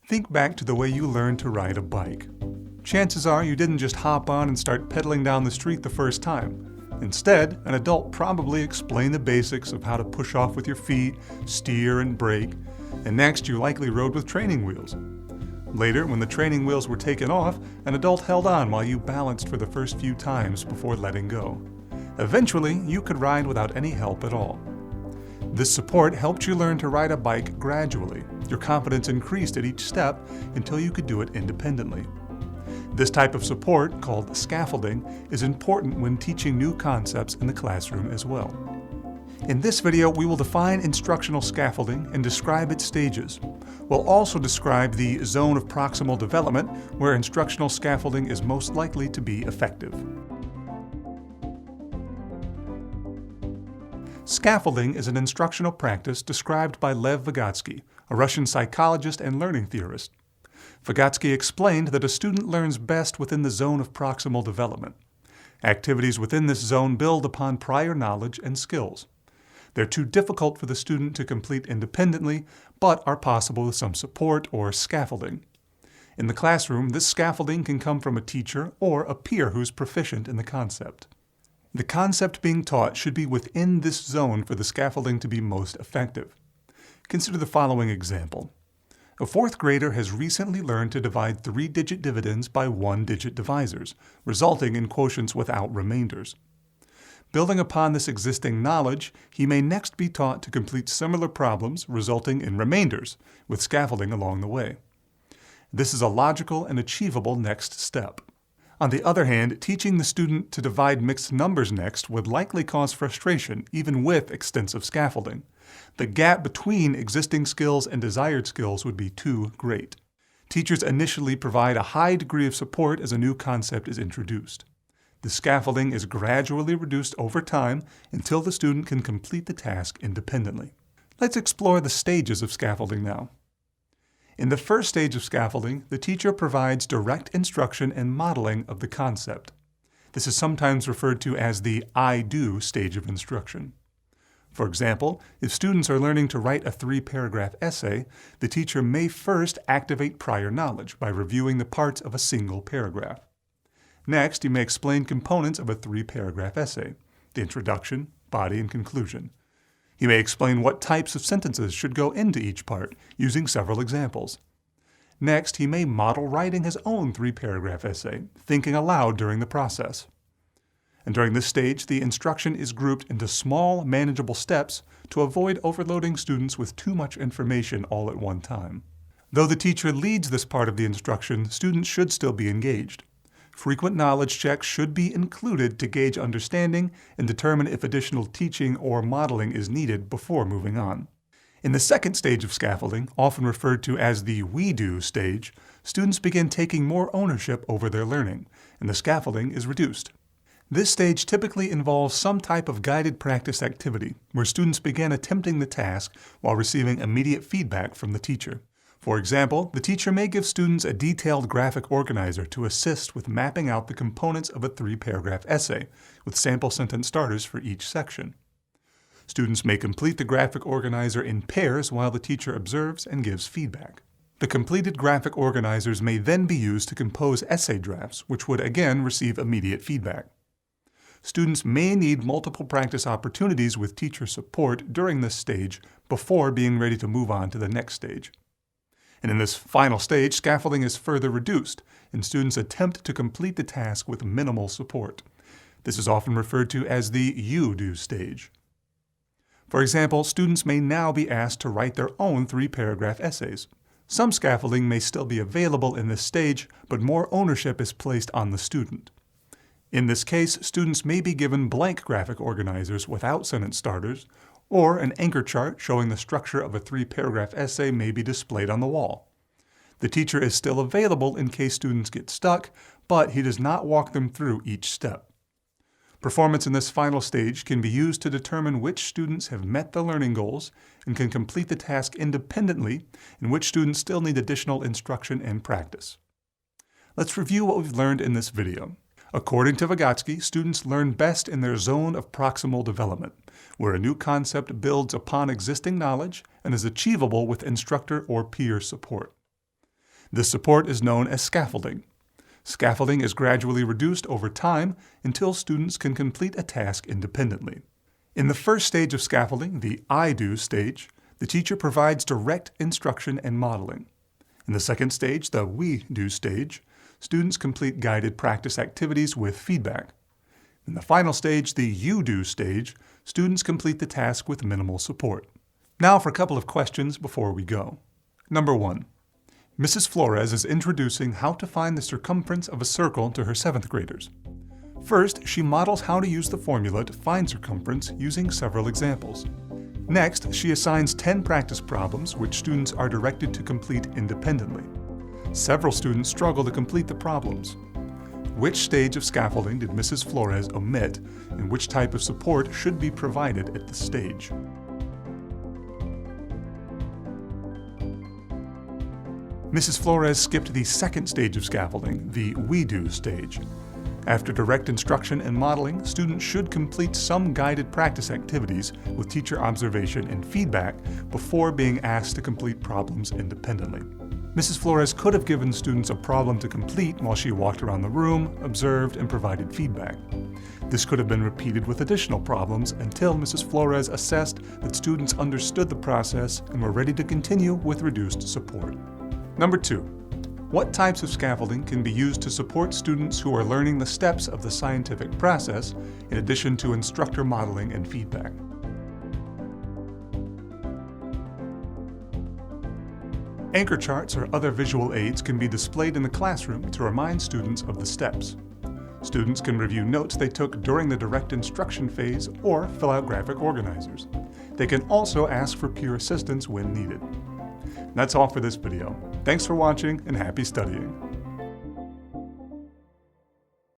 Think back to the way you learned to ride a bike. Chances are you didn't just hop on and start pedaling down the street the first time. Instead, an adult probably explained the basics of how to push off with your feet, steer and brake, and next you likely rode with training wheels. Later, when the training wheels were taken off, an adult held on while you balanced for the first few times before letting go. Eventually, you could ride without any help at all. This support helped you learn to ride a bike gradually. Your confidence increased at each step until you could do it independently. This type of support, called scaffolding, is important when teaching new concepts in the classroom as well. In this video, we will define instructional scaffolding and describe its stages. We'll also describe the zone of proximal development, where instructional scaffolding is most likely to be effective. Scaffolding is an instructional practice described by Lev Vygotsky, a Russian psychologist and learning theorist. Vygotsky explained that a student learns best within the zone of proximal development. Activities within this zone build upon prior knowledge and skills. They're too difficult for the student to complete independently, but are possible with some support or scaffolding. In the classroom, this scaffolding can come from a teacher or a peer who's proficient in the concept. The concept being taught should be within this zone for the scaffolding to be most effective. Consider the following example. A fourth grader has recently learned to divide 3-digit dividends by 1-digit divisors, resulting in quotients without remainders. Building upon this existing knowledge, he may next be taught to complete similar problems resulting in remainders, with scaffolding along the way. This is a logical and achievable next step. On the other hand, teaching the student to divide mixed numbers next would likely cause frustration, even with extensive scaffolding. The gap between existing skills and desired skills would be too great. Teachers initially provide a high degree of support as a new concept is introduced. The scaffolding is gradually reduced over time until the student can complete the task independently. Let's explore the stages of scaffolding now. In the first stage of scaffolding, the teacher provides direct instruction and modeling of the concept. This is sometimes referred to as the I-do stage of instruction. For example, if students are learning to write a 3-paragraph essay, the teacher may first activate prior knowledge by reviewing the parts of a single paragraph. Next, he may explain components of a 3-paragraph essay: the introduction, body, and conclusion. He may explain what types of sentences should go into each part, using several examples. Next, he may model writing his own 3-paragraph essay, thinking aloud during the process. And during this stage, the instruction is grouped into small, manageable steps to avoid overloading students with too much information all at one time. Though the teacher leads this part of the instruction, students should still be engaged. Frequent knowledge checks should be included to gauge understanding and determine if additional teaching or modeling is needed before moving on. In the second stage of scaffolding, often referred to as the we-do stage, students begin taking more ownership over their learning, and the scaffolding is reduced. This stage typically involves some type of guided practice activity, where students begin attempting the task while receiving immediate feedback from the teacher. For example, the teacher may give students a detailed graphic organizer to assist with mapping out the components of a 3-paragraph essay, with sample sentence starters for each section. Students may complete the graphic organizer in pairs while the teacher observes and gives feedback. The completed graphic organizers may then be used to compose essay drafts, which would again receive immediate feedback. Students may need multiple practice opportunities with teacher support during this stage before being ready to move on to the next stage. And in this final stage, scaffolding is further reduced, and students attempt to complete the task with minimal support. This is often referred to as the you-do stage. For example, students may now be asked to write their own 3-paragraph essays. Some scaffolding may still be available in this stage, but more ownership is placed on the student. In this case, students may be given blank graphic organizers without sentence starters, or an anchor chart showing the structure of a 3-paragraph essay may be displayed on the wall. The teacher is still available in case students get stuck, but he does not walk them through each step. Performance in this final stage can be used to determine which students have met the learning goals and can complete the task independently, and which students still need additional instruction and practice. Let's review what we've learned in this video. According to Vygotsky, students learn best in their zone of proximal development, where a new concept builds upon existing knowledge and is achievable with instructor or peer support. This support is known as scaffolding. Scaffolding is gradually reduced over time until students can complete a task independently. In the first stage of scaffolding, the I do stage, the teacher provides direct instruction and modeling. In the second stage, the we do stage, students complete guided practice activities with feedback. In the final stage, the you do stage, students complete the task with minimal support. Now for a couple of questions before we go. Number 1. Mrs. Flores is introducing how to find the circumference of a circle to her 7th graders. First, she models how to use the formula to find circumference using several examples. Next, she assigns 10 practice problems which students are directed to complete independently. Several students struggle to complete the problems. Which stage of scaffolding did Mrs. Flores omit, and which type of support should be provided at this stage? Mrs. Flores skipped the second stage of scaffolding, the we do stage. After direct instruction and modeling, students should complete some guided practice activities with teacher observation and feedback before being asked to complete problems independently. Mrs. Flores could have given students a problem to complete while she walked around the room, observed, and provided feedback. This could have been repeated with additional problems until Mrs. Flores assessed that students understood the process and were ready to continue with reduced support. Number 2. What types of scaffolding can be used to support students who are learning the steps of the scientific process, in addition to instructor modeling and feedback? Anchor charts or other visual aids can be displayed in the classroom to remind students of the steps. Students can review notes they took during the direct instruction phase or fill out graphic organizers. They can also ask for peer assistance when needed. That's all for this video. Thanks for watching and happy studying.